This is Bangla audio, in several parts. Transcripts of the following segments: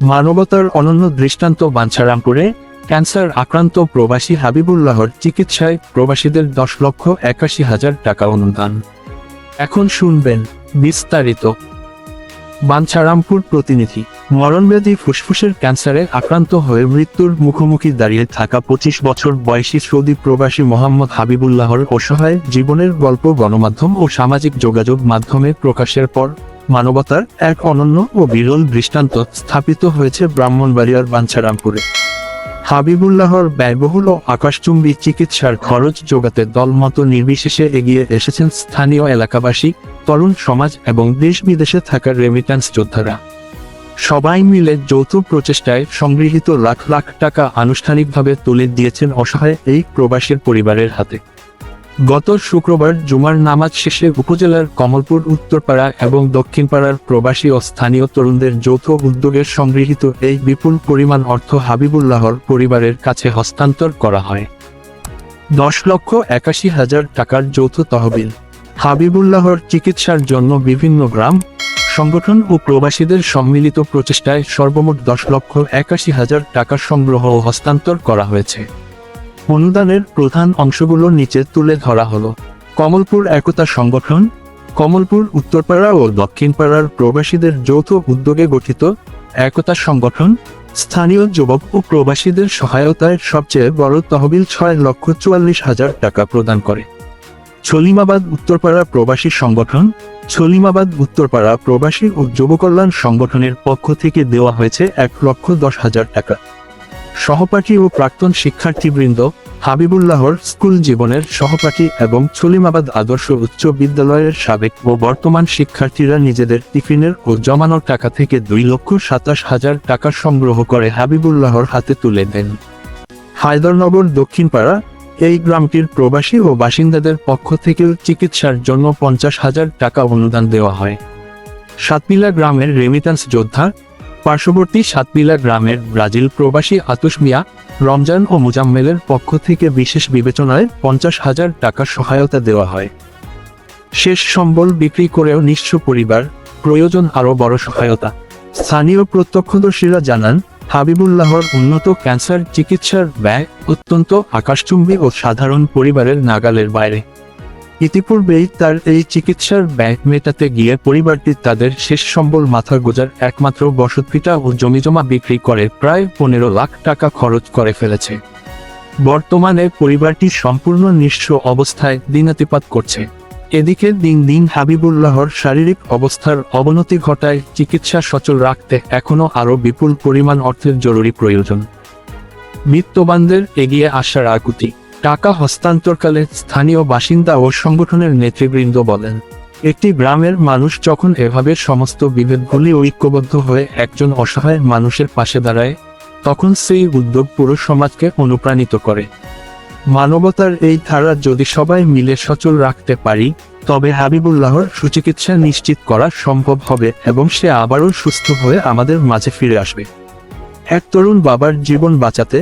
মানবতার অনন্য দৃষ্টান্ত বাঞ্ছারামপুরে ক্যান্সার আক্রান্ত প্রবাসী হাবিবুল্লাহর চিকিৎসায় প্রবাসীদের 10,81,000 টাকা অনুদান। এখন শুনবেন বিস্তারিত। বাঞ্ছারামপুর প্রতিনিধি। মরণব্যাধি ফুসফুসের ক্যান্সারে আক্রান্ত হয়ে মৃত্যুর মুখোমুখি দাঁড়িয়ে থাকা 25 বছর বয়সী সৌদি প্রবাসী মোহাম্মদ হাবিবুল্লাহর অসহায় জীবনের গল্প গণমাধ্যম ও সামাজিক যোগাযোগ মাধ্যমে প্রকাশের পর মানবতার এক অনন্য ও বিরল দৃষ্টান্ত স্থাপিত হয়েছে ব্রাহ্মণবাড়িয়ার বাঞ্ছারামপুরে। হাবিবুল্লাহর ব্যয়বহুল ও আকাশচুম্বী চিকিৎসার খরচ যোগাতে দলমত নির্বিশেষে এগিয়ে এসেছেন স্থানীয় এলাকাবাসী, তরুণ সমাজ এবং দেশ বিদেশে থাকা রেমিট্যান্স যোদ্ধারা। সবাই মিলে যৌথ প্রচেষ্টায় সংগৃহীত লাখ লাখ টাকা আনুষ্ঠানিকভাবে তুলে দিয়েছেন অসহায় এই প্রবাসীর পরিবারের হাতে। গত শুক্রবার জুমার নামাজ শেষে উপজেলার কমলপুর উত্তরপাড়া এবং দক্ষিণপাড়ার প্রবাসী ও স্থানীয় তরুণদের যৌথ উদ্যোগের সংগৃহীত এই বিপুল পরিমাণ অর্থ হাবিবুল্লাহর পরিবারের কাছে হস্তান্তর করা হয়। 10,81,000 টাকার যৌথ তহবিল। হাবিবুল্লাহর চিকিৎসার জন্য বিভিন্ন গ্রাম, সংগঠন ও প্রবাসীদের সম্মিলিত প্রচেষ্টায় সর্বমোট 10,81,000 টাকা সংগ্রহ ও হস্তান্তর করা হয়েছে। অনুদানের প্রধান অংশগুলো নিচে তুলে ধরা হলো। কমলপুর একতা সংগঠন, কমলপুর উত্তরপাড়া ও দক্ষিণপাড়ার প্রবাসীদের যৌথ উদ্যোগে গঠিত একতা সংগঠন স্থানীয় যুবক ও প্রবাসীদের সহায়তায় সবচেয়ে বড় তহবিল 6,44,000 টাকা প্রদান করে। ছলিমাবাদ উত্তরপাড়া প্রবাসী সংগঠন, ছলিমাবাদ উত্তরপাড়া প্রবাসী ও যুবকল্যাণ সংগঠনের পক্ষ থেকে দেওয়া হয়েছে 1,10,000 টাকা। সহপাঠী ও প্রাক্তন শিক্ষার্থীবৃন্দ, হাবিবুল্লাহর স্কুল জীবনের সহপাঠী এবং ছলিমাবাদ আদর্শ উচ্চ বিদ্যালয়ের সাবেক ও বর্তমান শিক্ষার্থীরা নিজেদের টিফিনের ও জমানোর টাকা থেকে 2,27,000 টাকা সংগ্রহ করে হাবিবুল্লাহর হাতে তুলে দেন। হায়দরনগর দক্ষিণপাড়া, এই গ্রামটির প্রবাসী ও বাসিন্দাদের পক্ষ থেকেও চিকিৎসার জন্য 50,000 টাকা অনুদান দেওয়া হয়। সাতমিলা গ্রামের রেমিট্যান্স যোদ্ধা, পার্শ্ববর্তী সাতমিলা গ্রামের ব্রাজিল প্রবাসী আতুশ মিয়া, রমজান ও মুজাম্মেলের পক্ষ থেকে বিশেষ বিবেচনায় 50,000 টাকা সহায়তা দেওয়া হয়। শেষ সম্বল বিক্রি করেও নিঃস্ব পরিবার প্রয়োজন আরও বড় সহায়তা। স্থানীয় প্রত্যক্ষদর্শীরা জানান, হাবিবুল্লাহর উন্নত ক্যান্সার চিকিৎসার ব্যয় অত্যন্ত আকাশচুম্বী ও সাধারণ পরিবারের নাগালের বাইরে। ইতিপূর্বেই তার এই চিকিৎসার ব্যয় মেটাতে গিয়ে পরিবারটি তাদের শেষ সম্বল মাথা গোজার একমাত্র বসতভিটা ও জমিজমা বিক্রি করে প্রায় 15 লাখ টাকা খরচ করে ফেলেছে। বর্তমানে পরিবারটি সম্পূর্ণ নিঃস্ব অবস্থায় দিনাতিপাত করছে। এদিকে দিন দিন হাবিবুল্লাহর শারীরিক অবস্থার অবনতি ঘটায় চিকিৎসা সচল রাখতে এখনও আরও বিপুল পরিমাণ অর্থের জরুরি প্রয়োজন। বিত্তবানদের এগিয়ে আসার আকুতি। টাকা হস্তান্তরকালে স্থানীয় বাসিন্দা ও সংগঠনের নেতৃবৃন্দ বলেন, একটি গ্রামের মানুষ যখন এভাবে সমস্ত বিভেদগুলি ঐক্যবদ্ধ হয়ে একজন অসহায় মানুষের পাশে দাঁড়ায়, তখন সেই উদ্যোগ পুরো সমাজকে অনুপ্রাণিত করে। মানবতার এই ধারা যদি সবাই মিলে সচল রাখতে পারি, তবে হাবিবুল্লাহর সুচিকিৎসা নিশ্চিত করা সম্ভব হবে এবং সে আবারও সুস্থ হয়ে আমাদের মাঝে ফিরে আসবে। এক তরুণ বাবার জীবন বাঁচাতে,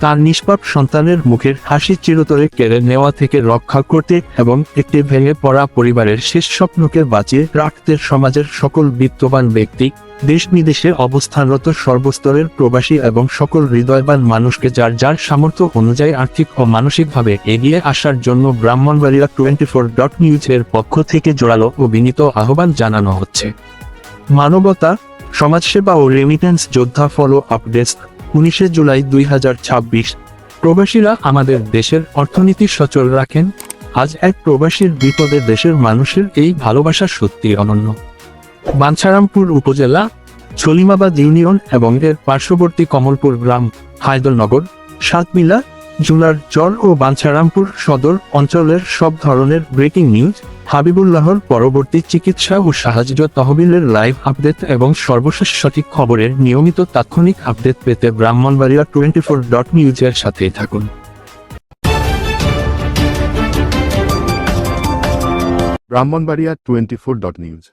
তার নিষ্পাপ সন্তানের মুখের হাসি চিরতরে কেড়ে নেওয়া থেকে রক্ষা করতে এবং একটি ভেঙে পড়া পরিবারের শেষ স্বপ্নকে বাঁচিয়ে রাখতে সমাজের সকল বিত্তবান ব্যক্তি, দেশ বিদেশে অবস্থানরত সর্বস্তরের প্রবাসী এবং সকল হৃদয়বান মানুষকে যার যার সামর্থ্য অনুযায়ী আর্থিক ও মানসিকভাবে এগিয়ে আসার জন্য ব্রাহ্মণবাড়িয়া 24.news এর পক্ষ থেকে জোরালো ও বিনীত আহ্বান জানানো হচ্ছে। মানবতা, সমাজসেবা ও রেমিট্যান্স যোদ্ধা ফলো আপ ডেস্ক, 19 জুলাই 2026। প্রবাসীরা আমাদের দেশের অর্থনীতি সচল রাখেন। আজ এক প্রবাসীর বিপদে দেশের মানুষের এই ভালোবাসা সত্যি অনন্য। বাঞ্ছারামপুর উপজেলা, ছলিমাবাদ ইউনিয়ন এবং এর পার্শ্ববর্তী কমলপুর গ্রাম, হায়দরনগর, সাতমিলা, জুলার চর ও বাঞ্ছারামপুর সদর অঞ্চলের সব ধরনের ব্রেকিং নিউজ, হাবিবুল্লাহর পরবর্তী চিকিৎসা ও সাহায্য তহবিলের লাইভ আপডেট এবং সর্বশেষ সঠিক খবরের নিয়মিত তাৎক্ষণিক আপডেট পেতে ব্রাহ্মণবাড়িয়া 24.news এর সাথেই থাকুন। ব্রাহ্মণবাড়িয়া 24.news